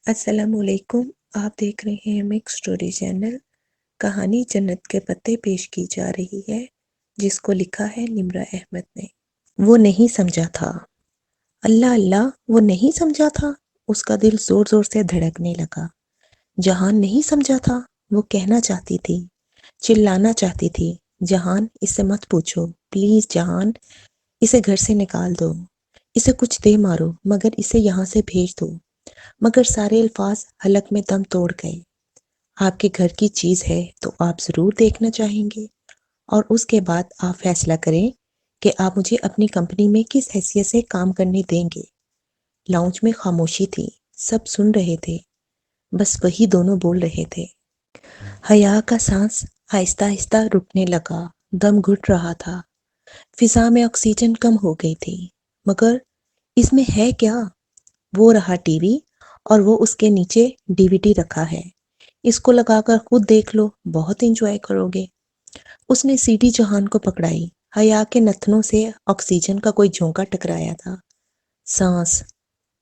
السلام علیکم۔ آپ دیکھ رہے ہیں مکس اسٹوری چینل۔ کہانی جنت کے پتے پیش کی جا رہی ہے، جس کو لکھا ہے نمرہ احمد نے۔ وہ نہیں سمجھا تھا۔ اللہ اللہ، وہ نہیں سمجھا تھا۔ اس کا دل زور زور سے دھڑکنے لگا۔ جہان نہیں سمجھا تھا۔ وہ کہنا چاہتی تھی، چلانا چاہتی تھی، جہان اس سے مت پوچھو، پلیز جہان، اسے گھر سے نکال دو، اسے کچھ دے مارو، مگر اسے یہاں سے بھیج دو۔ مگر سارے الفاظ حلق میں دم توڑ گئے۔ آپ کے گھر کی چیز ہے تو آپ ضرور دیکھنا چاہیں گے، اور اس کے بعد آپ فیصلہ کریں کہ آپ مجھے اپنی کمپنی میں کس حیثیت سے کام کرنے دیں گے۔ لاؤنج میں خاموشی تھی، سب سن رہے تھے، بس وہی دونوں بول رہے تھے۔ حیا کا سانس آہستہ آہستہ رکنے لگا، دم گھٹ رہا تھا، فضا میں آکسیجن کم ہو گئی تھی۔ مگر اس میں ہے کیا؟ وہ رہا ٹی وی، اور وہ اس کے نیچے ڈی وی ڈی رکھا ہے۔ اس کو لگا کر خود دیکھ لو، بہت انجوائے کرو گے۔ اس نے سی ڈی جہان کو پکڑائی۔ حیا کے نتنوں سے آکسیجن کا کوئی جھونکا ٹکرایا تھا۔ سانس،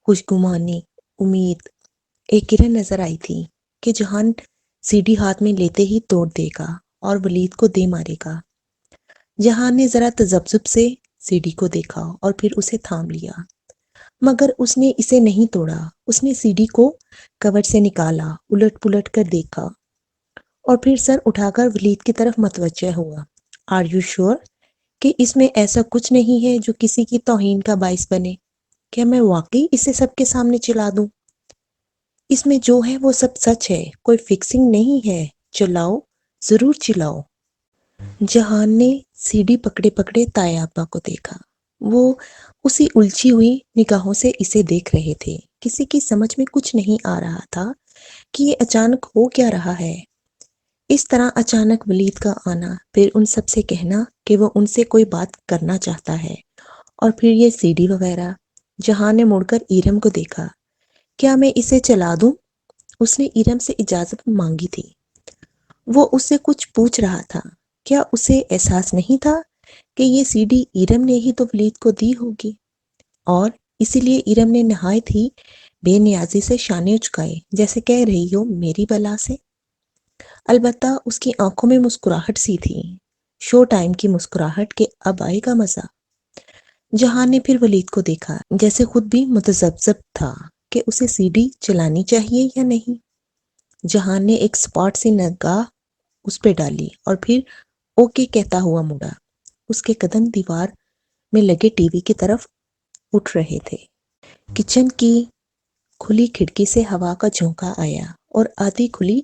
خوشگمانی، امید۔ ایک کرن نظر آئی تھی کہ جہان سی ڈی ہاتھ میں لیتے ہی توڑ دے گا اور ولید کو دے مارے گا۔ جہان نے ذرا تذبذب سے سی ڈی کو دیکھا اور پھر اسے تھام لیا، مگر اس نے اسے نہیں توڑا۔ اس نے سی ڈی کو کور سے نکالا، الٹ پلٹ کر دیکھا، اور پھر سر اٹھا کر ولید کی طرف متوجہ ہوا۔ آر یو شور کہ اس میں ایسا کچھ نہیں ہے جو کسی کی توہین کا باعث بنے؟ کیا میں واقعی اسے سب کے سامنے چلا دوں؟ اس میں جو ہے وہ سب سچ ہے، کوئی فکسنگ نہیں ہے۔ چلاؤ، ضرور چلاؤ۔ جہان نے سی ڈی پکڑے پکڑے تایا ابا کو دیکھا۔ وہ اسی الجھی ہوئی نگاہوں سے اسے دیکھ رہے تھے۔ کسی کی سمجھ میں کچھ نہیں آ رہا تھا کہ یہ اچانک ہو کیا رہا ہے۔ اس طرح اچانک ولید کا آنا، پھر ان سب سے کہنا کہ وہ ان سے کوئی بات کرنا چاہتا ہے، اور پھر یہ سی ڈی وغیرہ۔ جہان نے مڑ کر ایرم کو دیکھا۔ کیا میں اسے چلا دوں؟ اس نے ایرم سے اجازت مانگی تھی۔ وہ اس سے کچھ پوچھ رہا تھا۔ کیا اسے احساس نہیں تھا کہ یہ سی ڈی ایرم نے ہی تو ولید کو دی ہوگی، اور اسی لیے ایرم نے نہایت ہی بے نیازی سے شانے اچکائے، جیسے کہہ رہی ہو میری بلا سے۔ البتہ اس کی آنکھوں میں مسکراہٹ سی تھی، شو ٹائم کی مسکراہٹ کہ اب آئے گا مزہ۔ جہان نے پھر ولید کو دیکھا، جیسے خود بھی متذبذب تھا کہ اسے سی ڈی چلانی چاہیے یا نہیں۔ جہان نے ایک سپاٹ سی نگاہ اس پہ ڈالی اور پھر اوکے کہتا ہوا مڑا۔ اس کے قدم دیوار میں لگے ٹی وی کی طرف اٹھ رہے تھے۔ کچن کی کھلی کھڑکی سے ہوا کا جھونکا آیا، اور آدھی کھلی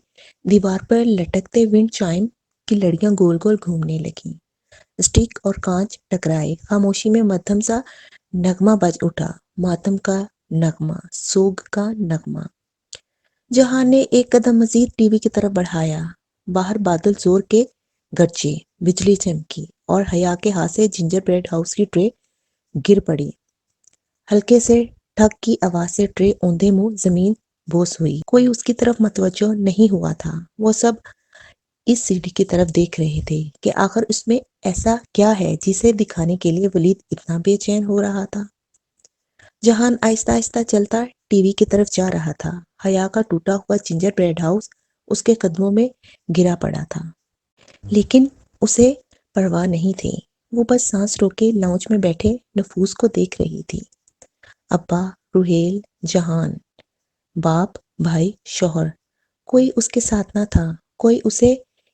دیوار پر لٹکتے ونڈ چائم کی لڑیاں گول گول گھومنے لگیں۔ اسٹک اور کانچ ٹکرائے، خاموشی میں مدھم سا نغمہ بج اٹھا، ماتم کا نغمہ، سوگ کا نغمہ۔ جہان نے ایک قدم مزید ٹی وی کی طرف بڑھایا۔ باہر بادل زور کے گرجے، بجلی چمکی، اور حیا کے ہاتھ سے جنجر بریڈ ہاؤس کی ٹرے گر پڑی۔ ہلکے سے ٹھک کی آواز سے ٹرے اوندے منہ زمین بوس ہوئی۔ کوئی اس کی طرف متوجہ نہیں ہوا تھا۔ وہ سب اس سی ڈی کی طرف دیکھ رہے تھے کہ آخر اس میں ایسا کیا ہے جسے دکھانے کے لیے ولید اتنا بے چین ہو رہا تھا۔ جہان آہستہ آہستہ چلتا ٹی وی کی طرف جا رہا تھا۔ حیا کا ٹوٹا ہوا جنجر بریڈ ہاؤس اس کے قدموں میں گرا پڑا تھا، لیکن اسے پرواہ نہیں تھی۔ وہ بس سانس روکے لاؤنج میں بیٹھے نفوس کو دیکھ رہی تھی۔ ابا، روحیل، جہان، باپ، بھائی، شوہر، کوئی اس کے ساتھ نہ تھا۔ کوئی اسے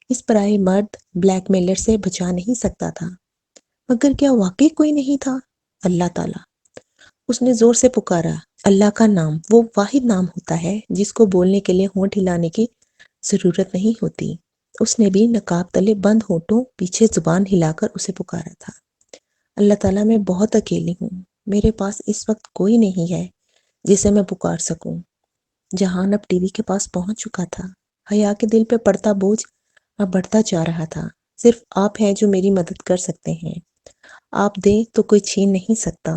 اس پرائے مرد بلیک میلر سے بچا نہیں سکتا تھا۔ مگر کیا واقعی کوئی نہیں تھا؟ اللہ تعالیٰ! اس نے زور سے پکارا۔ اللہ کا نام وہ واحد نام ہوتا ہے جس کو بولنے کے لیے ہونٹ ہلانے کی ضرورت نہیں ہوتی۔ اس نے بھی نقاب تلے بند ہونٹوں پیچھے زبان ہلا کر اسے پکارا تھا۔ اللہ تعالیٰ، میں بہت اکیلی ہوں، میرے پاس اس وقت کوئی نہیں ہے جسے میں پکار سکوں۔ جہان اب ٹی وی کے پاس پہنچ چکا تھا۔ حیا کے دل پہ پڑتا بوجھ اب بڑھتا جا رہا تھا۔ صرف آپ ہیں جو میری مدد کر سکتے ہیں۔ آپ دیں تو کوئی چھین نہیں سکتا۔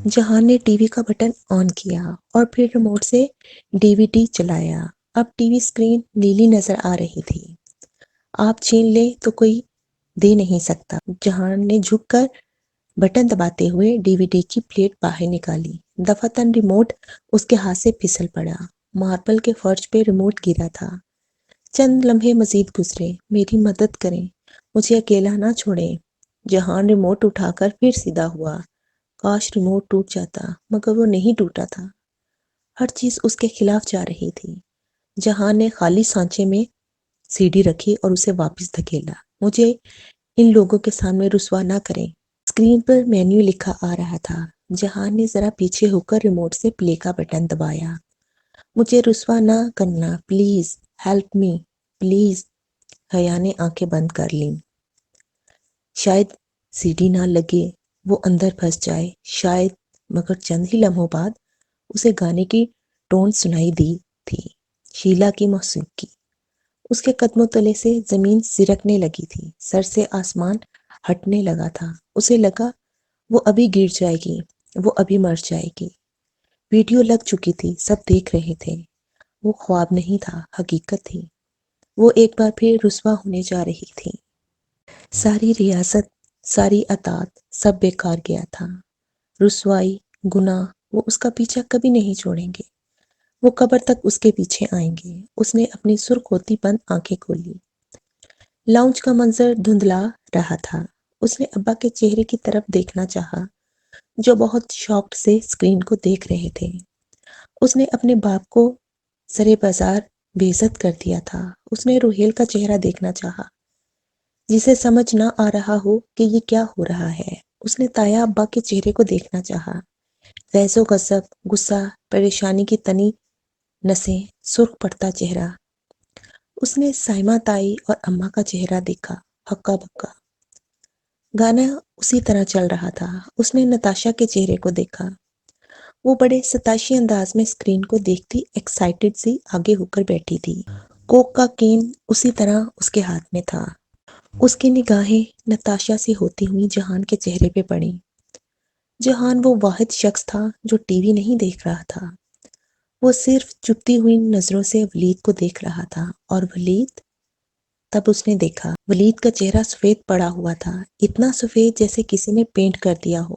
جہان نے ٹی وی کا بٹن آن کیا اور پھر ریموٹ سے ڈی وی ڈی چلایا۔ اب ٹی وی اسکرین نیلی نظر آ رہی تھی۔ آپ چھین لیں تو کوئی دے نہیں سکتا۔ جہان نے جھک کر بٹن دباتے ہوئے ڈی وی ڈی کی پلیٹ باہر نکالی۔ دفعتاً ریموٹ اس کے ہاتھ سے پھسل پڑا۔ ماربل کے فرش پہ ریموٹ گرا تھا۔ چند لمحے مزید گزرے۔ میری مدد کریں، مجھے اکیلا نہ چھوڑیں۔ جہان ریموٹ اٹھا کر پھر سیدھا ہوا۔ کاش ریموٹ ٹوٹ جاتا، مگر وہ نہیں ٹوٹا تھا۔ ہر چیز اس کے خلاف جا رہی تھی۔ جہان نے خالی سانچے میں سی ڈی رکھی اور اسے واپس دھکیلا۔ مجھے ان لوگوں کے سامنے رسوا نہ کریں۔ اسکرین پر مینیو لکھا آ رہا تھا۔ جہان نے ذرا پیچھے ہو کر ریموٹ سے پلے کا بٹن دبایا۔ مجھے رسوا نہ کرنا، پلیز ہیلپ می، پلیز۔ حیا نے آنکھیں بند کر لیں۔ شاید سی ڈی نہ لگے، وہ اندر پھنس جائے، شاید، مگر چند ہی لمحوں بعد اسے گانے کی ٹون سنائی دی تھی، شیلا کی موسیقی۔ اس کے قدموں تلے سے زمین سرکنے لگی تھی، سر سے آسمان ہٹنے لگا تھا۔ اسے لگا وہ ابھی گر جائے گی، وہ ابھی مر جائے گی۔ ویڈیو لگ چکی تھی، سب دیکھ رہے تھے۔ وہ خواب نہیں تھا، حقیقت تھی۔ وہ ایک بار پھر رسوا ہونے جا رہی تھی۔ ساری ریاست، ساری اطاعت، سب بیکار گیا تھا۔ رسوائی، گناہ، وہ اس کا پیچھا کبھی نہیں چھوڑیں گے۔ وہ قبر تک اس کے پیچھے آئیں گے۔ اس نے اپنی سرخ ہوتی بند آنکھیں کھولی۔ لاؤنج کا منظر دھندلا رہا تھا۔ اس نے ابا کے چہرے کی طرف دیکھنا چاہا، جو بہت شوقڈ سے اسکرین کو دیکھ رہے تھے۔ اس نے اپنے باپ کو سرے بازار بے عزت کر دیا تھا۔ اس نے روہیل کا چہرہ دیکھنا چاہا، جسے سمجھ نہ آ رہا ہو کہ یہ کیا ہو رہا ہے۔ اس نے تایا ابا کے چہرے کو دیکھنا چاہا، غیظ و غضب، غصہ، پریشانی کی تنی نسیں، سرخ پڑتا چہرہ۔ اس نے سائمہ تائی اور اماں کا چہرہ دیکھا، ہکا بکا۔ گانا اسی طرح چل رہا تھا۔ اس نے نتاشا کے چہرے کو دیکھا۔ وہ بڑے ستائشی انداز میں اسکرین کو دیکھتی ایکسائٹڈ سی آگے ہو کر بیٹھی تھی۔ کوک کا کین اسی طرح اس کے ہاتھ میں تھا۔ اس کی نگاہیں نتاشا سے ہوتی ہوئی جہان کے چہرے پہ پڑیں۔ جہان وہ واحد شخص تھا جو ٹی وی نہیں دیکھ رہا تھا۔ وہ صرف چپتی ہوئی نظروں سے ولید کو دیکھ رہا تھا، اور ولید، تب اس نے دیکھا ولید کا چہرہ سفید پڑا ہوا تھا، اتنا سفید جیسے کسی نے پینٹ کر دیا ہو۔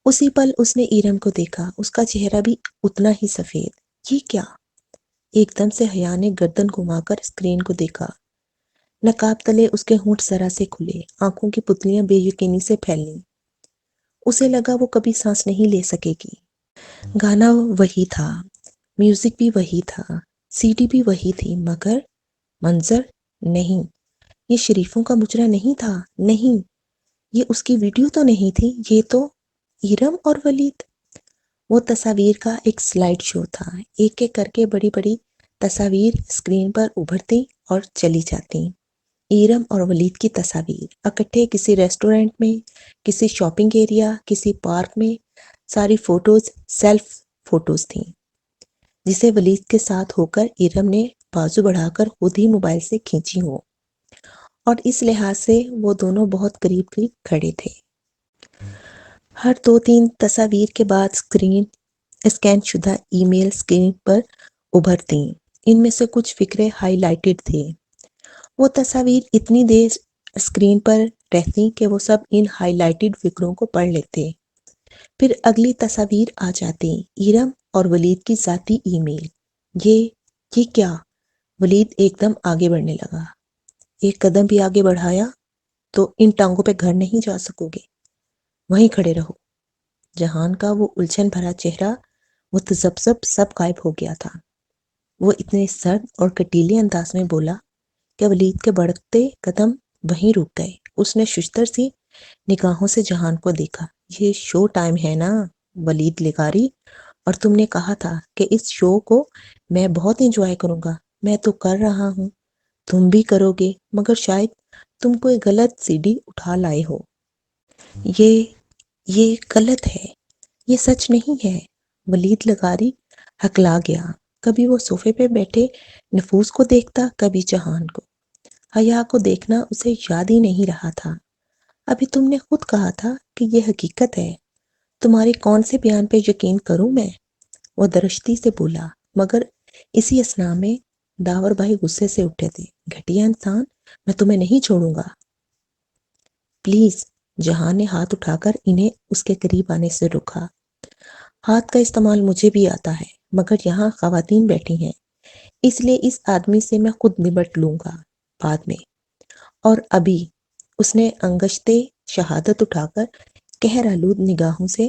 اسی پل اس نے ایرم کو دیکھا، اس کا چہرہ بھی اتنا ہی سفید۔ یہ کیا؟ ایک دم سے حیا نے گردن گھما کر اسکرین کو دیکھا۔ نقاب تلے اس کے ہونٹ ذرا سے کھلے، آنکھوں کی پتلیاں بے یقینی سے پھیلیں۔ اسے لگا وہ کبھی سانس نہیں لے سکے گی۔ گانا وہی تھا، میوزک بھی وہی تھا، سی ڈی بھی وہی تھی، مگر منظر نہیں۔ یہ شریفوں کا مجرا نہیں تھا، نہیں، یہ اس کی ویڈیو تو نہیں تھی، یہ تو ایرم اور ولید۔ وہ تصاویر کا ایک سلائیڈ شو تھا، ایک ایک کر کے بڑی بڑی تصاویر اسکرین پر ابھرتی اور چلی جاتی۔ ایرم اور ولید کی تصاویر، اکٹھے کسی ریسٹورنٹ میں، کسی شاپنگ ایریا، کسی پارک میں۔ ساری فوٹوز سیلف فوٹوز تھیں، جسے ولید کے ساتھ ہو کر ایرم نے بازو بڑھا کر خود ہی موبائل سے کھینچی ہوں، اور اس لحاظ سے وہ دونوں بہت قریب قریب کھڑے تھے۔ ہر 2-3 تصاویر کے بعد اسکین شدہ ای میل اسکرین پر ابھرتیں۔ ان میں سے کچھ فقرے ہائی لائٹڈ تھے۔ وہ تصاویر اتنی دیر اسکرین پر رہتی کہ وہ سب ان ہائی لائٹڈ فقروں کو پڑھ لیتے، پھر اگلی تصاویر آ جاتی، ایرم اور ولید کی ذاتی ای میل۔ یہ کیا؟ ولید ایک دم آگے بڑھنے لگا۔ ایک قدم بھی آگے بڑھایا تو ان ٹانگوں پہ گھر نہیں جا سکو گے، وہیں کھڑے رہو۔ جہان کا وہ الجھن بھرا چہرہ، وہ تذبذب سب غائب ہو گیا تھا۔ وہ اتنے سرد اور کٹیلے انداز میں بولا کہ ولید کے بڑھتے قدم وہیں رک گئے۔ اس نے ششتر سی نگاہوں سے جہان کو دیکھا۔ یہ شو ٹائم ہے نا ولید لغاری، اور تم نے کہا تھا کہ اس شو کو میں بہت انجوائے کروں گا۔ میں تو کر رہا ہوں، تم بھی کرو گے، مگر شاید تم کوئی غلط سی ڈی اٹھا لائے ہو۔ یہ غلط ہے، یہ سچ نہیں ہے۔ ولید لغاری ہکلا گیا۔ کبھی وہ صوفے پہ بیٹھے نفوس کو دیکھتا، کبھی جہان کو۔ حیا کو دیکھنا اسے یاد ہی نہیں رہا تھا۔ ابھی تم نے خود کہا تھا کہ یہ حقیقت ہے، تمہاری کون سے بیان پہ یقین کروں میں؟ وہ درشتی سے بولا، مگر اسی اثنا میں داور بھائی غصے سے اٹھے تھے۔ گھٹیا انسان، میں تمہیں نہیں چھوڑوں گا، پلیز۔ جہان نے ہاتھ اٹھا کر انہیں اس کے قریب آنے سے روکا۔ ہاتھ کا استعمال مجھے بھی آتا ہے، مگر یہاں خواتین بیٹھی ہیں، اس لیے اس آدمی سے میں خود نبٹ لوں گا بعد میں۔ اور ابھی اس نے انگشتے شہادت اٹھا کر قہر آلود نگاہوں سے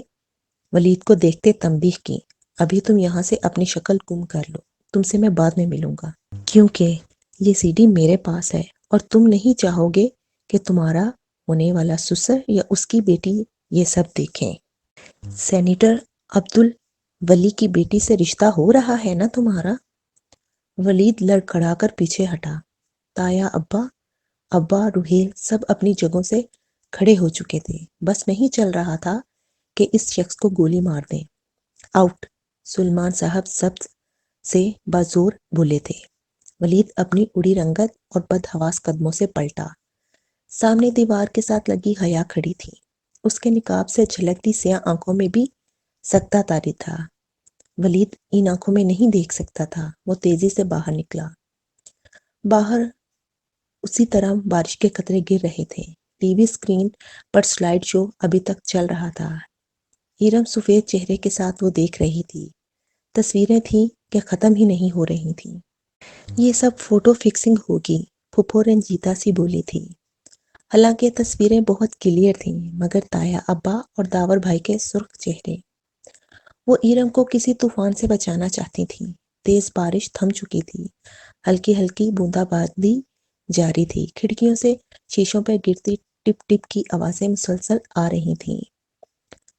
ولید کو دیکھتے تنبیہ کی، ابھی تم یہاں سے اپنی شکل گم کر لو، تم سے میں بعد میں ملوں گا، کیونکہ یہ سی ڈی میرے پاس ہے اور تم نہیں چاہو گے کہ تمہارا ہونے والا سسر یا اس کی بیٹی یہ سب دیکھیں۔ سینیٹر عبد الولی کی بیٹی سے رشتہ ہو رہا ہے نا تمہارا؟ ولید لڑکھڑا کر پیچھے ہٹا۔ تایا، ابا، روحیل سب اپنی جگہوں سے کھڑے ہو چکے تھے، بس نہیں چل رہا تھا کہ اس شخص کو گولی مار دیں۔ آؤٹ! سلمان صاحب سب سے بازور بولے تھے۔ ولید اپنی اڑی رنگت اور بدحواس قدموں سے پلٹا۔ سامنے دیوار کے ساتھ لگی حیا کھڑی تھی، اس کے نقاب سے جھلکتی سیاہ آنکھوں میں بھی سکتہ طاری تھا۔ ولید ان آنکھوں میں نہیں دیکھ سکتا تھا۔ وہ تیزی سے باہر نکلا۔ باہر اسی طرح بارش کے قطرے گر رہے تھے۔ ٹی وی اسکرین پر سلائیڈ شو ابھی تک چل رہا تھا۔ ایرم سفید چہرے کے ساتھ وہ دیکھ رہی تھی۔ تصویریں تھیں کہ ختم ہی نہیں ہو رہی تھیں۔ یہ سب فوٹو فکسنگ ہوگی، پھپھو رنجیتا سی بولی تھی۔ حالانکہ تصویریں بہت کلیئر تھیں، مگر تایا ابا اور داور بھائی کے سرخ چہرے۔ وہ ایرم کو کسی طوفان سے بچانا چاہتی تھی۔ تیز بارش تھم چکی تھی، ہلکی ہلکی بوندا باندی جاری تھی۔ کھڑکیوں سے شیشوں پر گرتی ٹپ ٹپ کی آوازیں مسلسل آ رہی تھیں۔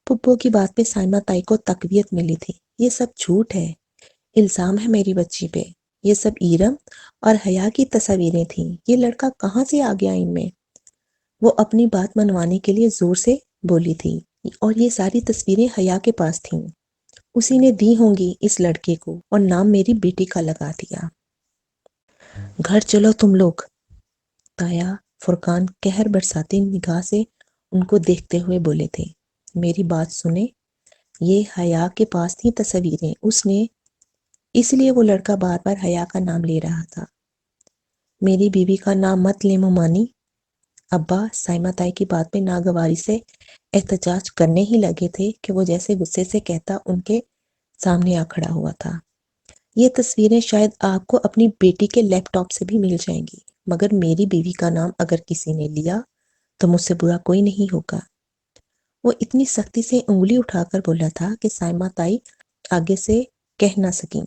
پھپھو کی بات پہ سائمہ تائی کو تقویت ملی تھی۔ یہ سب جھوٹ ہے، الزام ہے میری بچی پہ۔ یہ سب ایرم اور حیا کی تصاویریں تھیں۔ یہ لڑکا کہاں سے آ گیا ان میں؟ وہ اپنی بات منوانے کے لیے زور سے بولی تھی، اور یہ ساری تصویریں حیا کے پاس تھیں۔ اسی نے دی ہوں گی اس لڑکے کو اور نام میری بیٹی کا لگا دیا۔ گھر چلو تم لوگ۔ تایا فرقان قہر برساتی نگاہ سے ان کو دیکھتے ہوئے بولے تھے۔ میری بات سنیں، یہ حیا کے پاس تھیں تصویریں، اس لیے وہ لڑکا بار بار حیا کا نام لے رہا تھا۔ میری بیوی کا نام مت لے ممانی۔ ابا سائمہ تائی کی بات پہ ناگواری سے احتجاج کرنے ہی لگے تھے کہ وہ جیسے غصے سے کہتا ان کے سامنے آ کھڑا ہوا تھا۔ یہ تصویریں شاید آپ کو اپنی بیٹی کے لیپ ٹاپ سے بھی مل جائیں گی، مگر میری بیوی کا نام اگر کسی نے لیا تو مجھ سے برا کوئی نہیں ہوگا۔ وہ اتنی سختی سے انگلی اٹھا کر بولا تھا کہ سائمہ تائی آگے سے کہہ نہ سکیں۔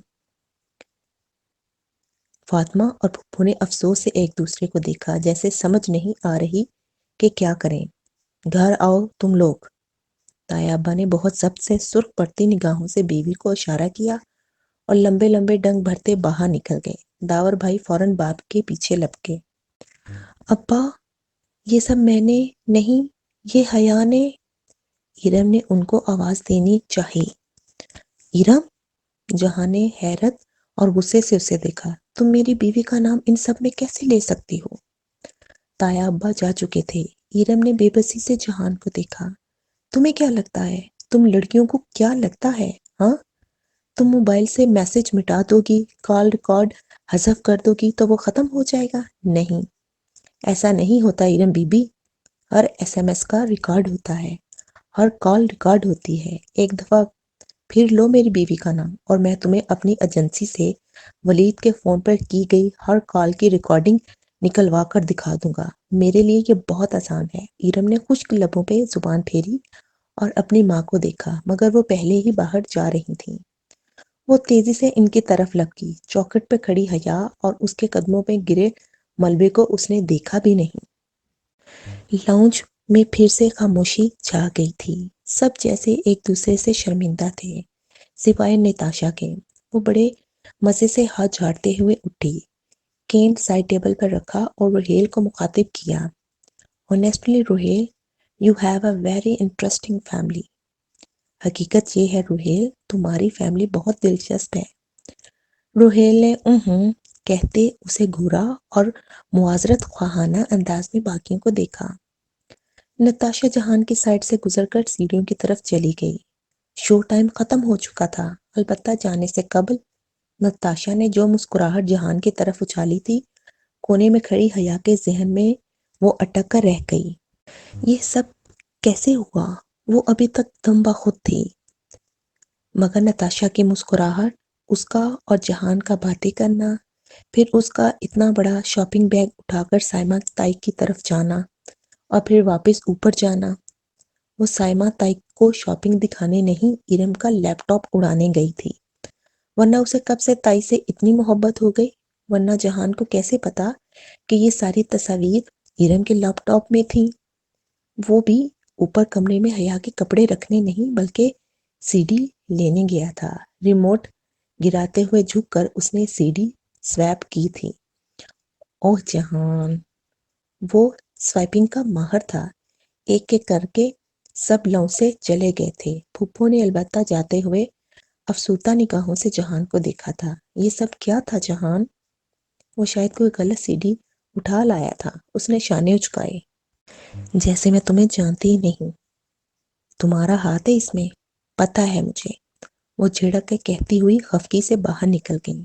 فاطمہ اور پھپھو نے افسوس سے ایک دوسرے کو دیکھا، جیسے سمجھ نہیں آ رہی کہ کیا کریں۔ گھر آؤ تم لوگ۔ تایا ابا نے بہت ضبط سے سرخ پڑتی نگاہوں سے بیوی کو اشارہ کیا اور لمبے لمبے ڈنگ بھرتے باہر نکل گئے۔ داور بھائی فوراً باپ کے پیچھے لپکے۔ ابا یہ سب میں نے نہیں، یہ حیا نے۔ ایرم نے ان کو آواز دینی چاہی۔ ایرم؟ جہاں نے حیرت اور غصے سے اسے دیکھا۔ تم میری بیوی کا نام ان سب میں کیسے لے سکتی ہو؟ تایا ابا جا چکے تھے۔ ایرم نے بے بسی سے جہان کو دیکھا۔ تمہیں کیا لگتا ہے؟ تم لڑکیوں کو کیا لگتا ہے ہاں؟ تم موبائل سے میسج مٹا دو گی، کال ریکارڈ حذف کر دو گی تو وہ ختم ہو جائے گا؟ نہیں، ایسا نہیں ہوتا ایرم بی بی۔ ہر ایس ایم ایس کا ریکارڈ ہوتا ہے، ہر کال ریکارڈ ہوتی ہے۔ ایک دفعہ پھر لو میری بیوی کا نام اور میں تمہیں اپنی ایجنسی سے ولید کے فون پر کی گئی ہر کال کی ریکارڈنگ نکلوا کر دکھا دوں گا۔ میرے لیے یہ بہت آسان ہے۔ ایرم نے خشک لبوں پہ زبان پھیری اور اپنی ماں کو دیکھا، مگر وہ پہلے ہی باہر جا رہی تھیں۔ وہ تیزی سے ان کی طرف لپکی۔ چوکھٹ پہ کھڑی حیا اور اس کے قدموں پہ گرے ملبے کو اس نے دیکھا بھی نہیں۔ لاؤنج میں پھر سے خاموشی چھا گئی تھی۔ سب جیسے ایک دوسرے سے شرمندہ تھے، سوائے نتاشا کے۔ وہ بڑے مزے سے ہاتھ جھاڑتے ہوئے اٹھی، کین سائڈ ٹیبل پر رکھا اور روہیل کو مخاطب کیا۔ Honestly Rohail, you have a very interesting family. حقیقت یہ ہے روہیل، تمہاری فیملی بہت دلچسپ ہے۔ روہیل نے کہتے اسے گھورا اور معذرت خواہانہ انداز میں باقیوں کو دیکھا۔ نتاشا جہان کی سائڈ سے گزر کر سیڑھیوں کی طرف چلی گئی۔ شو ٹائم ختم ہو چکا تھا، البتہ جانے سے قبل نتاشا نے جو مسکراہٹ جہان کی طرف اچھالی تھی، کونے میں کھڑی حیا کے ذہن میں وہ اٹک کر رہ گئی۔ یہ سب کیسے ہوا؟ وہ ابھی تک دم بخود تھی، مگر نتاشا کی مسکراہٹ اس کا اور جہان کا باتیں کرنا، پھر اس کا اتنا بڑا شاپنگ بیگ اٹھا کر سائمہ تائی کی طرف جانا اور پھر واپس اوپر جانا۔ وہ سائمہ تائی کو شاپنگ دکھانے نہیں، ارم کا لیپ ٹاپ اڑانے گئی تھی، ورنہ اسے کب سے تائی سے اتنی محبت ہو گئی؟ ورنہ جہان کو کیسے پتا کہ یہ ساری تصاویر ارم کے لیپ ٹاپ میں تھیں؟ وہ بھی اوپر کمرے میں حیا کے کپڑے رکھنے نہیں بلکہ سی ڈی لینے گیا تھا۔ ریموٹ گراتے ہوئے جھک کر اس نے سی ڈی سویپ کی تھی۔ اوہ جہان! وہ سوائپنگ کا ماہر تھا، ایک ایک کر کے سب لوں سے چلے گئے تھے۔ پھپھو نے البتہ جاتے ہوئے افسردہ نگاہوں سے جہان کو دیکھا تھا۔ یہ سب کیا تھا جہان؟ وہ شاید کوئی غلط سی ڈی اٹھا لایا تھا۔ اس نے شانے اچکائے۔ جیسے میں تمہیں جانتی ہی نہیں، تمہارا ہاتھ ہے اس میں، پتہ ہے مجھے، وہ جھڑک کے کہتی ہوئی خفگی سے باہر نکل گئی۔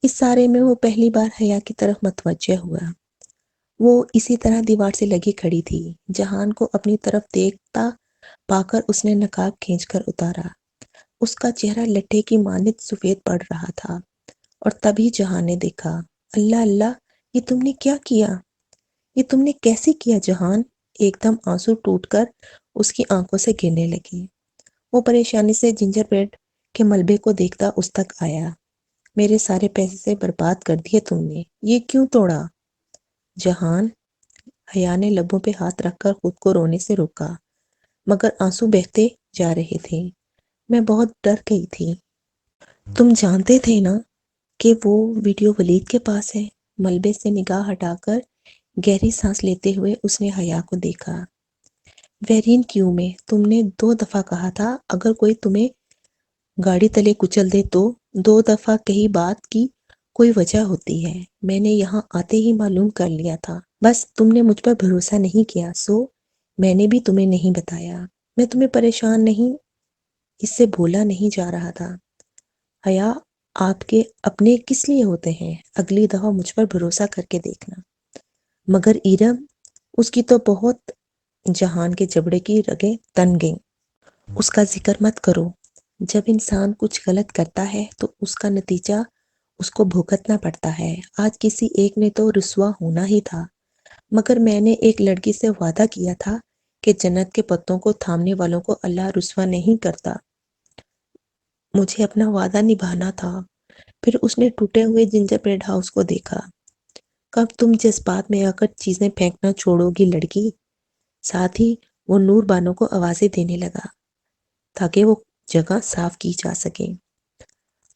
اس سارے میں وہ پہلی بار حیا کی طرف متوجہ ہوا۔ وہ اسی طرح دیوار سے لگی کھڑی تھی۔ جہان کو اپنی طرف دیکھتا پا کر اس نے نقاب کھینچ کر اتارا۔ اس کا چہرہ لٹھے کی مانند سفید پڑ رہا تھا، اور تبھی جہان نے دیکھا۔ اللہ اللہ، یہ تم نے کیا کیا؟ یہ تم نے کیسے کیا جہان؟ ایک دم آنسو ٹوٹ کر اس کی آنکھوں سے گرنے لگے۔ وہ پریشانی سے جنجر بریڈ کے ملبے کو دیکھتا اس تک آیا۔ میرے سارے پیسے برباد کر دیے تم نے، یہ کیوں توڑا؟ جہان، حیا نے لبوں پہ ہاتھ رکھ کر خود کو رونے سے روکا، مگر آنسو بہتے جا رہے تھے۔ میں بہت ڈر گئی تھی۔ تم جانتے تھے نا کہ وہ ویڈیو ولید کے پاس ہے؟ ملبے سے نگاہ ہٹا کر گہری سانس لیتے ہوئے اس نے حیا کو دیکھا۔ ویرین کیوں میں؟ تم نے 2 دفعہ کہا تھا اگر کوئی تمہیں گاڑی تلے کچل دے تو 2 دفعہ کہی بات کی کوئی وجہ ہوتی ہے۔ میں نے یہاں آتے ہی معلوم کر لیا تھا، بس تم نے مجھ پر بھروسہ نہیں کیا، سو میں نے بھی تمہیں نہیں بتایا۔ میں تمہیں پریشان نہیں، اس سے بھولا نہیں جا رہا تھا۔ حیا، آپ کے اپنے کس لیے ہوتے ہیں؟ اگلی دفعہ مجھ پر بھروسہ کر کے دیکھنا۔ مگر ارم، اس کی تو بہت… جہان کے جبڑے کی رگیں تن گئیں۔ اس کا ذکر مت کرو۔ جب انسان کچھ غلط کرتا ہے تو اس کا نتیجہ اس کو بھگتنا پڑتا ہے۔ آج کسی ایک نے تو رسوا ہونا ہی تھا، مگر میں نے ایک لڑکی سے وعدہ کیا تھا کہ جنت کے پتوں کو تھامنے والوں کو اللہ رسوا نہیں کرتا۔ مجھے اپنا وعدہ نبھانا تھا۔ پھر اس نے ٹوٹے ہوئے جنجر بریڈ ہاؤس کو دیکھا۔ کب تم جذبات میں آ کر چیزیں پھینکنا چھوڑو گی لڑکی؟ ساتھ ہی وہ نور بانو کو آوازیں دینے لگا تاکہ وہ جگہ صاف کی جا سکے۔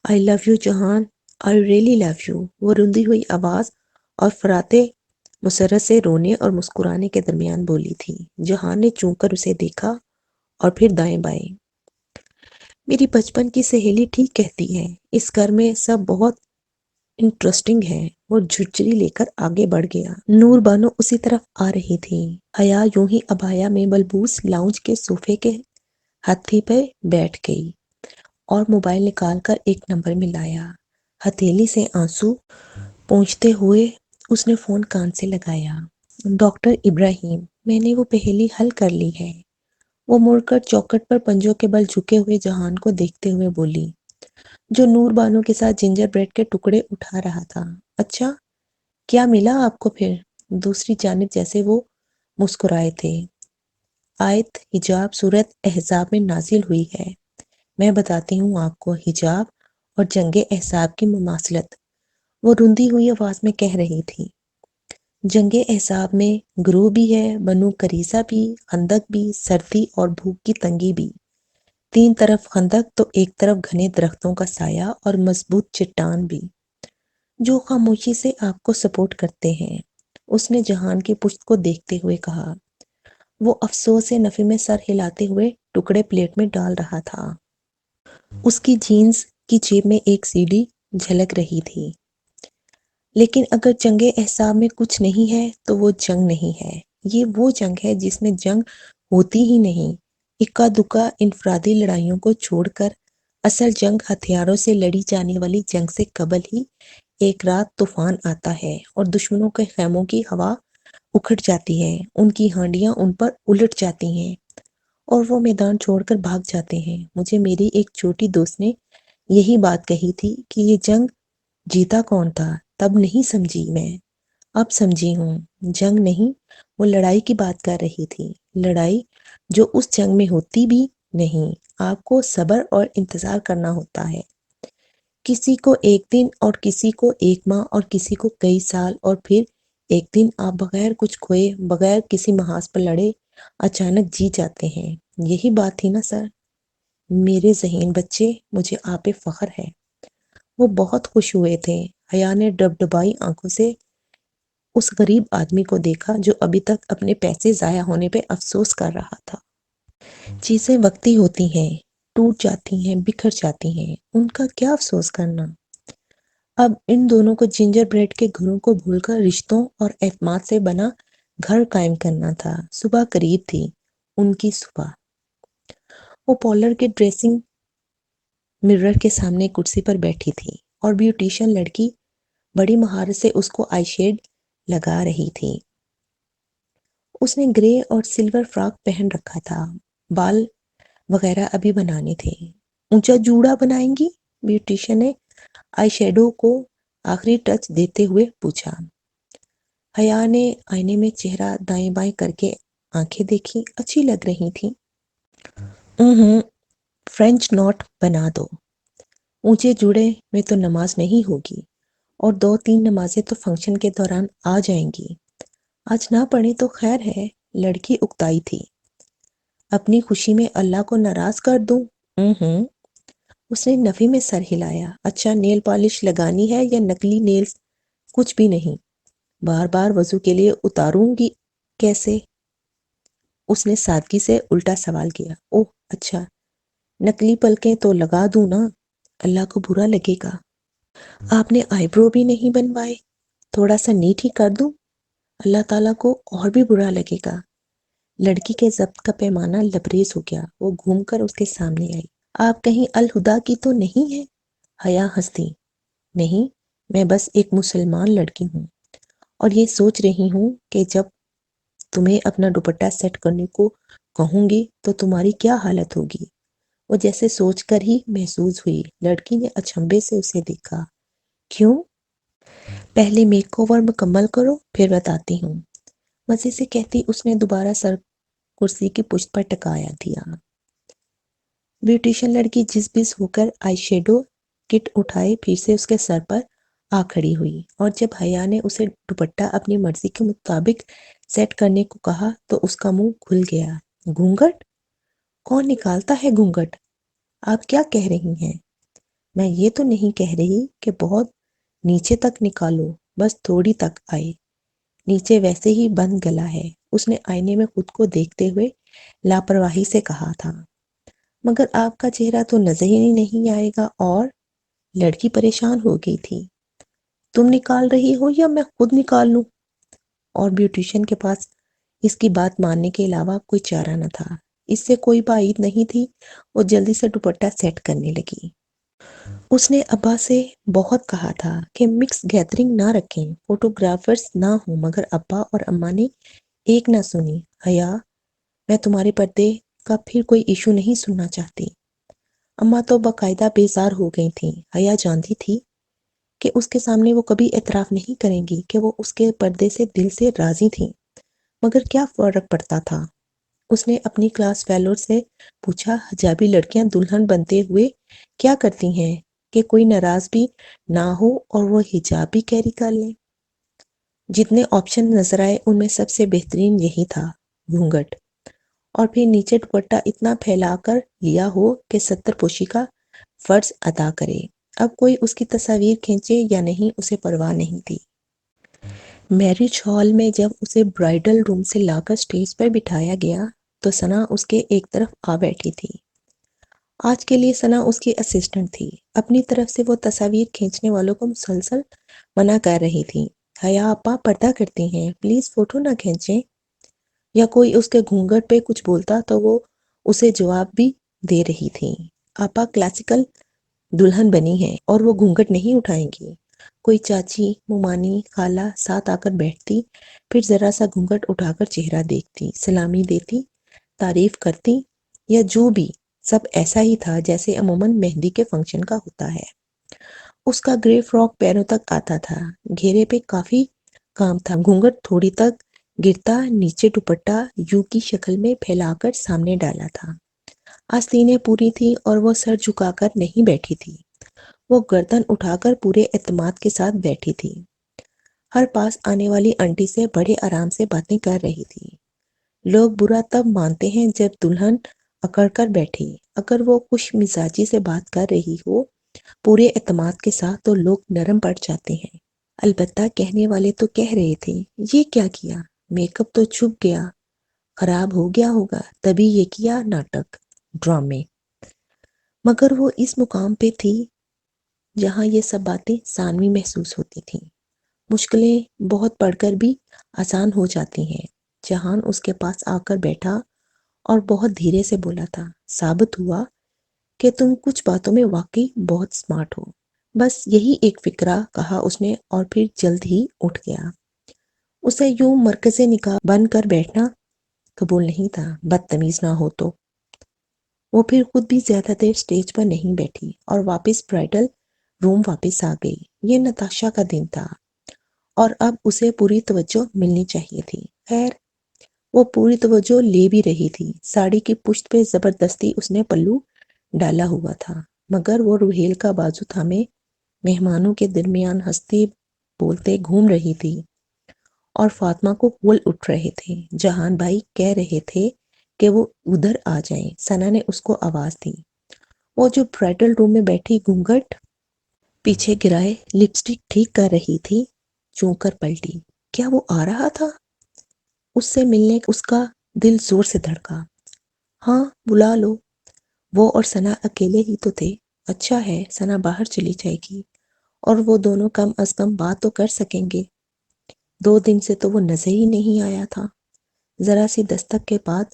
آئی لو یو جہان، آئی ریئلی لو یو، وہ رندی ہوئی آواز اور فراتے مسرت سے رونے اور مسکرانے کے درمیان بولی تھی۔ جہان نے چونک کر اسے دیکھا اور پھر دائیں بائیں۔ میری بچپن کی سہیلی ٹھیک کہتی ہے، اس گھر میں سب بہت انٹرسٹنگ ہے۔ وہ جھرجھری لے کر آگے بڑھ گیا۔ نور بانو اسی طرف آ رہی تھی۔ حیا یوں ہی ابایا میں ملبوس لاؤنج کے صوفے کے ہتھی پہ بیٹھ گئی اور موبائل نکال کر ایک نمبر ملایا۔ ہتھیلی سے آنسو پونچھتے ہوئے اس نے فون کان سے لگایا۔ ڈاکٹر ابراہیم، میں نے وہ پہیلی حل کر لی ہے۔ وہ مڑ کر چوکھٹ پر پنجوں کے بل جھکے ہوئے جہان کو دیکھتے ہوئے بولی، جو نور بانو کے ساتھ جنجر بریڈ کے ٹکڑے اٹھا رہا تھا۔ اچھا، کیا ملا آپ کو پھر؟ دوسری جانب جیسے وہ مسکرائے تھے۔ آیت حجاب سورت احزاب میں نازل ہوئی ہے۔ میں بتاتی ہوں آپ کو، حجاب اور جنگ احزاب کی مماثلت، وہ رندی ہوئی آواز میں کہہ رہی تھی۔ جنگ احزاب میں گروہ بھی ہے، بنو قریظہ بھی، خندق بھی، سردی اور بھوک کی تنگی بھی۔ 3 طرف خندق تو ایک طرف گھنے درختوں کا سایہ اور مضبوط چٹان بھی، جو خاموشی سے آپ کو سپورٹ کرتے ہیں، اس نے جہان کی پشت کو دیکھتے ہوئے کہا۔ وہ افسوس سے نفی میں سر ہلاتے ہوئے ٹکڑے پلیٹ میں ڈال رہا تھا۔ اس کی جینز کی جیب میں ایک سی ڈی جھلک رہی تھی۔ لیکن اگر جنگ احزاب میں کچھ نہیں ہے تو وہ جنگ نہیں ہے۔ یہ وہ جنگ ہے جس میں جنگ ہوتی ہی نہیں۔ اکا دکا انفرادی لڑائیوں کو چھوڑ کر اصل جنگ ہتھیاروں سے لڑی جانے والی جنگ سے قبل ہی ایک رات طوفان آتا ہے اور دشمنوں کے خیموں کی ہوا اکھڑ جاتی ہے، ان کی ہانڈیاں ان پر الٹ جاتی ہیں اور وہ میدان چھوڑ کر بھاگ جاتے ہیں۔ مجھے میری ایک چھوٹی دوست نے یہی بات کہی تھی کہ یہ جنگ جیتا کون تھا، تب نہیں سمجھی میں، اب سمجھی ہوں۔ جنگ نہیں، وہ لڑائی کی بات کر رہی تھی، لڑائی جو اس جنگ میں ہوتی بھی نہیں۔ آپ کو صبر اور انتظار کرنا ہوتا ہے، کسی کو ایک دن اور کسی کو ایک ماہ اور کسی کو کئی سال، اور پھر ایک دن آپ بغیر کچھ کھوئے، بغیر کسی محاذ پر لڑے اچانک جیت جاتے ہیں۔ یہی بات تھی نا سر؟ میرے ذہین بچے، مجھے آپ پہ فخر ہے۔ وہ بہت خوش ہوئے تھے۔ حیا نے ڈبڈبائی آنکھوں سے اس غریب آدمی کو دیکھا جو ابھی تک اپنے پیسے ضائع ہونے پہ افسوس کر رہا تھا۔ چیزیں وقتی ہوتی ہیں، ٹوٹ جاتی ہیں، بکھر جاتی ہیں، ان کا کیا افسوس کرنا۔ اب ان دونوں کو جنجر بریڈ کے گھروں کو بھول کر رشتوں اور اعتماد سے بنا گھر قائم کرنا تھا۔ صبح قریب تھی، ان کی صبح۔ وہ پارلر کے ڈریسنگ مرر کے سامنے کرسی پر بیٹھی تھی اور بیوٹیشین لڑکی بڑی مہارت سے اس کو آئی شیڈ لگا رہی تھی۔ اس نے گرے اور سلور فراک پہن رکھا تھا، بال وغیرہ ابھی بنانے تھے۔ اونچا جوڑا بنائیں گی؟ بیوٹیشین نے آئی شیڈو کو آخری ٹچ دیتے ہوئے پوچھا۔ حیا نے آئینے میں چہرہ دائیں بائیں کر کے آنکھیں دیکھی، اچھی لگ رہی تھی۔ فرینچ نوٹ بنا دو۔ اونچے جوڑے میں تو نماز نہیں ہوگی، اور 2-3 نمازیں تو فنکشن کے دوران آ جائیں گی۔ آج نہ پڑھیں تو خیر ہے، لڑکی اکتائی تھی۔ اپنی خوشی میں اللہ کو ناراض کر دوں؟ اس نے نفی میں سر ہلایا۔ اچھا، نیل پالش لگانی ہے یا نکلی نیلز؟ کچھ بھی نہیں۔ بار بار وضو کے لیے اتاروں گی کیسے؟ اس نے سادگی سے الٹا سوال کیا۔ اوہ اچھا، نکلی پلکیں تو لگا دوں نا، اللہ کو برا لگے گا۔ آپ نے آئی برو بھی نہیں بنوائے، تھوڑا سا نیٹ ہی کر دوں؟ اللہ تعالیٰ کو اور بھی برا لگے گا۔ لڑکی کے ضبط کا پیمانہ لبریز ہو گیا، وہ گھوم کر اس کے سامنے آئی۔ آپ کہیں الہدا کی تو نہیں ہیں؟ حیا ہنس دی۔ نہیں، میں بس ایک مسلمان لڑکی ہوں، اور یہ سوچ رہی ہوں کہ جب تمہیں اپنا دوپٹہ سیٹ کرنے کو کہوں گی تو تمہاری کیا حالت ہوگی۔ وہ جیسے سوچ کر ہی محظوظ ہوئی۔ لڑکی نے اچنبھے سے اسے دیکھا۔ کیوں؟ پہلے میک اوور مکمل کرو، پھر بتاتی ہوں، مزے سے کہتی اس نے دوبارہ سر کرسی کی پشت پر ٹکایا دیا۔ بیوٹیشین لڑکی جس بس ہو کر آئی شیڈو کٹ اٹھائے پھر سے اس کے سر پر آ کھڑی ہوئی، اور جب حیا نے اسے دوپٹہ اپنی مرضی کے مطابق سیٹ کرنے کو کہا تو اس کا منہ کھل گیا۔ گھونگھٹ؟ کون نکالتا ہے گھونگھٹ؟ آپ کیا کہہ رہی ہیں؟ میں یہ تو نہیں کہہ رہی کہ بہت نیچے تک نکالو، بس تھوڑی تک آئے، نیچے ویسے ہی بند گلا ہے، اس نے آئینے میں خود کو دیکھتے ہوئے لاپرواہی سے کہا تھا۔ مگر آپ کا چہرہ تو نظر ہی نہیں آئے گا۔ اور لڑکی پریشان ہو گئی تھی۔ تم نکال رہی ہو یا میں خود نکال لوں؟ اور بیوٹیشین کے پاس اس کی بات ماننے کے علاوہ کوئی چارہ نہ تھا، اس سے کوئی بعید نہیں تھی۔ وہ جلدی سے دوپٹہ سیٹ کرنے لگی۔ اس نے ابا سے بہت کہا تھا کہ مکس گیدرنگ نہ رکھیں، فوٹوگرافرز نہ ہوں، مگر ابا اور اماں نے ایک نہ سنی۔ حیا، میں تمہارے پردے کا پھر کوئی ایشو نہیں سننا چاہتی۔ اماں تو باقاعدہ بیزار ہو گئی تھیں۔ حیا جانتی تھی کہ اس کے سامنے وہ کبھی اعتراف نہیں کریں گی کہ وہ اس کے پردے سے دل سے راضی تھیں، مگر کیا فرق پڑتا تھا؟ اس نے اپنی کلاس فیلو سے پوچھا، حجابی لڑکیاں دلہن بنتے ہوئے کیا کرتی ہیں کہ کوئی ناراض بھی نہ ہو اور وہ حجاب بھی کیری کر لیں؟ جتنے آپشن نظر آئے ان میں سب سے بہترین یہی تھا، گھونگھٹ، اور پھر نیچے دوپٹہ اتنا پھیلا کر لیا ہو کہ ستر پوشی کا فرض ادا کرے۔ اب کوئی اس کی تصاویر کھینچے یا نہیں، اسے پرواہ نہیں تھی۔ میرج ہال میں جب اسے برائیڈل روم سے لا کر سٹیج پر بٹھایا گیا تو ثنا اس کے ایک طرف آ بیٹھی تھی۔ آج کے لیے ثنا اس کی اسسٹنٹ تھی۔ اپنی طرف سے وہ تصاویر کھینچنے والوں کو مسلسل منع کر رہی تھی۔ حیا آپا پردہ کرتی ہیں، پلیز فوٹو نہ کھینچیں۔ یا کوئی اس کے گھونگھٹ پہ کچھ بولتا تو وہ اسے جواب بھی دے رہی تھی، آپا کلاسیکل دلہن بنی ہیں اور وہ گھونگھٹ نہیں اٹھائیں گی۔ کوئی چاچی، ممانی، خالہ ساتھ آ کر بیٹھتی، پھر ذرا سا گھونگھٹ اٹھا کر چہرہ دیکھتی، سلامی دیتی، تعریف کرتی، یا جو بھی سب ایسا ہی تھا جیسے عموماً مہندی کے فنکشن کا ہوتا ہے۔ اس کا گرے فراک پیروں تک آتا تھا، گھیرے پہ کافی کام تھا، گھونگھٹ تھوڑی تک گرتا، نیچے دوپٹہ یو کی شکل میں پھیلا کر سامنے ڈالا تھا۔ آستینیں پوری تھی اور وہ سر جھکا کر نہیں بیٹھی تھی، وہ گردن اٹھا کر پورے اعتماد کے ساتھ بیٹھی تھی۔ ہر پاس آنے والی آنٹی سے بڑے آرام سے باتیں کر رہی تھی۔ لوگ برا تب مانتے ہیں جب دلہن اکڑ کر بیٹھی، اگر وہ خوش مزاجی سے بات کر رہی ہو پورے اعتماد کے ساتھ تو لوگ نرم پڑ جاتے ہیں۔ البتہ کہنے والے تو کہہ رہے تھے، یہ کیا کیا، میک اپ تو چھپ گیا، خراب ہو گیا ہوگا تبھی یہ کیا ناٹک، ڈرامے۔ مگر وہ اس مقام پہ تھی جہاں یہ سب باتیں ثانوی محسوس ہوتی تھیں۔ مشکلیں بہت پڑھ کر بھی آسان ہو جاتی ہیں۔ جہان اس کے پاس آ کر بیٹھا اور بہت دھیرے سے بولا تھا، ثابت ہوا کہ تم کچھ باتوں میں واقعی بہت سمارٹ ہو۔ بس یہی ایک فقرہ کہا اس نے اور پھر جلد ہی اٹھ گیا۔ اسے یوں مرکز نگاہ بن کر بیٹھنا قبول نہیں تھا، بدتمیز نہ ہو تو۔ وہ پھر خود بھی زیادہ دیر سٹیج پر نہیں بیٹھی اور واپس برائڈل روم واپس آ گئی۔ یہ نتاشا کا دن تھا اور اب اسے پوری توجہ ملنی چاہیے تھی۔ خیر، وہ پوری توجہ لے بھی رہی تھی۔ ساڑی کی پشت پہ زبردستی اس نے پلو ڈالا ہوا تھا، مگر وہ روہیل کا بازو تھامے مہمانوں کے درمیان ہنستے بولتے گھوم رہی تھی اور فاطمہ کو پھول اٹھ رہے تھے۔ جہان بھائی کہہ رہے تھے کہ وہ ادھر آ جائیں۔ ثنا نے اس کو آواز دی۔ وہ جو برائڈل روم میں بیٹھی گھونگھٹ پیچھے گرائے لپسٹک ٹھیک کر رہی تھی، چونک کر پلٹی۔ کیا وہ آ رہا تھا؟ اس سے ملنے اس کا دل زور سے دھڑکا۔ ہاں بلا لو، وہ اور ثنا اکیلے ہی تو تھے۔ اچھا ہے، ثنا باہر چلی جائے گی اور وہ دونوں کم از کم بات تو کر سکیں گے۔ 2 دن سے تو وہ نظر ہی نہیں آیا تھا۔ ذرا سی دستک کے بعد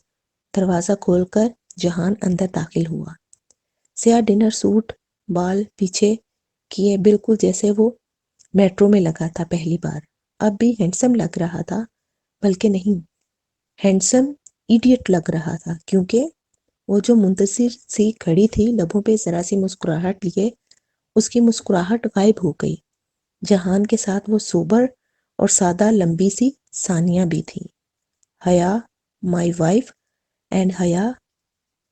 دروازہ کھول کر جہان اندر داخل ہوا۔ سیاہ ڈنر سوٹ، بال پیچھے کیے، بالکل جیسے وہ میٹرو میں لگا تھا پہلی بار۔ اب بھی ہینڈسم لگ رہا تھا، بلکہ نہیں، ہینڈسم ایڈیٹ لگ رہا تھا، کیونکہ وہ جو منتظر سی کھڑی تھی، لبوں پہ ذرا سی مسکراہٹ لیے اس کی مسکراہٹ غائب ہو گئی۔ جہان کے ساتھ وہ سوبر اور سادہ لمبی سی ثانیہ بھی تھی۔ حیا مائی وائف اینڈ حیا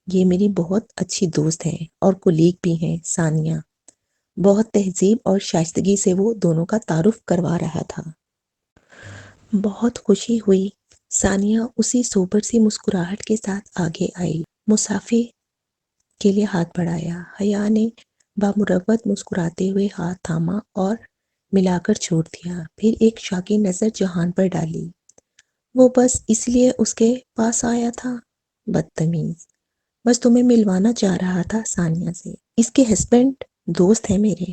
یہ میری بہت اچھی دوست ہیں اور کولیگ بھی ہیں ثانیہ۔ بہت تہذیب اور شائستگی سے وہ دونوں کا تعارف کروا رہا تھا۔ بہت خوشی ہوئی۔ ثانیہ اسی سوبر سی مسکراہٹ کے ساتھ آگے آئی، مصافحے کے لیے ہاتھ بڑھایا۔ حیا نے بامروت مسکراتے ہوئے ہاتھ تھاما اور ملا کر چھوڑ دیا، پھر ایک شاکی نظر جہان پر ڈالی۔ وہ بس اس لیے اس کے پاس آیا تھا، بدتمیز، بس تمہیں ملوانا چاہ رہا تھا ثانیہ سے۔ اس کے ہسبینڈ دوست ہیں میرے۔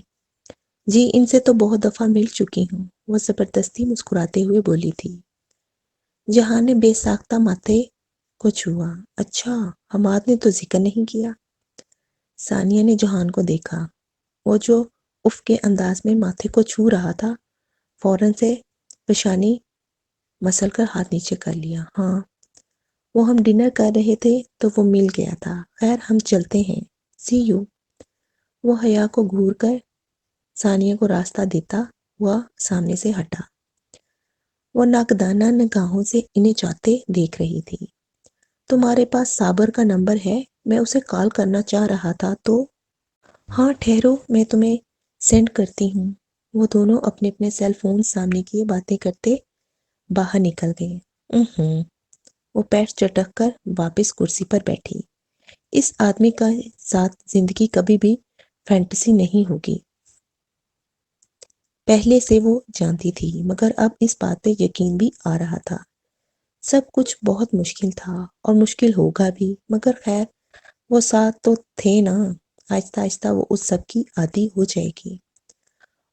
جی، ان سے تو بہت دفعہ مل چکی ہوں، وہ زبردستی مسکراتے ہوئے بولی تھی۔ جہان نے بے ساختہ ماتھے کو چھوا۔ اچھا، حماد نے تو ذکر نہیں کیا۔ ثانیہ نے جہان کو دیکھا، وہ جو اف کے انداز میں ماتھے کو چھو رہا تھا، فوراً سے پیشانی مسل کر ہاتھ نیچے کر لیا۔ ہاں، وہ ہم ڈنر کر رہے تھے تو وہ مل گیا تھا۔ خیر، ہم چلتے ہیں، سی یو۔ وہ حیا کو گھور کر ثانیہ کو راستہ دیتا ہوا سامنے سے ہٹا۔ وہ ناقدانہ نگاہوں سے انہیں جاتے دیکھ رہی تھی۔ تمہارے پاس صابر کا نمبر ہے؟ میں اسے کال کرنا چاہ رہا تھا تو۔ ہاں ٹھہرو، میں تمہیں سینڈ کرتی ہوں۔ وہ دونوں اپنے اپنے سیل فون سامنے کیے باتیں کرتے باہر نکل گئے۔ وہ پیر چٹک کر واپس کرسی پر بیٹھی۔ اس آدمی کا ساتھ زندگی کبھی بھی فینٹیسی نہیں ہوگی، پہلے سے وہ جانتی تھی، مگر اب اس بات پہ یقین بھی آ رہا تھا۔ سب کچھ بہت مشکل تھا اور مشکل ہوگا بھی، مگر خیر وہ ساتھ تو تھے نا۔ آہستہ آہستہ وہ اس سب کی عادی ہو جائے گی۔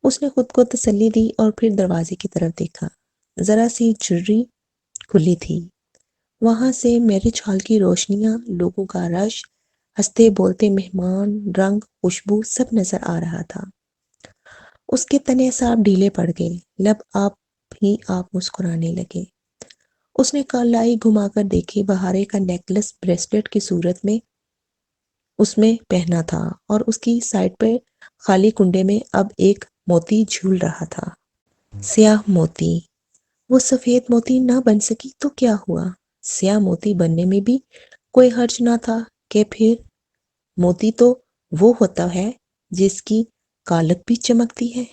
اس نے خود کو تسلی دی اور پھر دروازے کی طرف دیکھا۔ ذرا سی جھرری کھلی تھی، وہاں سے میرج ہال کی روشنیاں، لوگوں کا رش، ہنستے بولتے مہمان، رنگ، خوشبو سب نظر آ رہا تھا۔ اس کے تنے سانپ ڈھیلے پڑ گئے، لب آپ ہی آپ مسکرانے لگے۔ اس نے کلائی گھما کر دیکھی، بہارے کا نیکلس بریسلیٹ کی صورت میں اس میں پہنا تھا اور اس کی سائڈ پہ خالی کنڈے میں اب ایک موتی جھول رہا تھا، سیاہ موتی۔ وہ سفید موتی نہ بن سکی تو کیا ہوا؟ سیاہ موتی بننے میں بھی کوئی حرج نہ تھا کہ پھر موتی تو وہ ہوتا ہے جس کی کالک بھی چمکتی ہے۔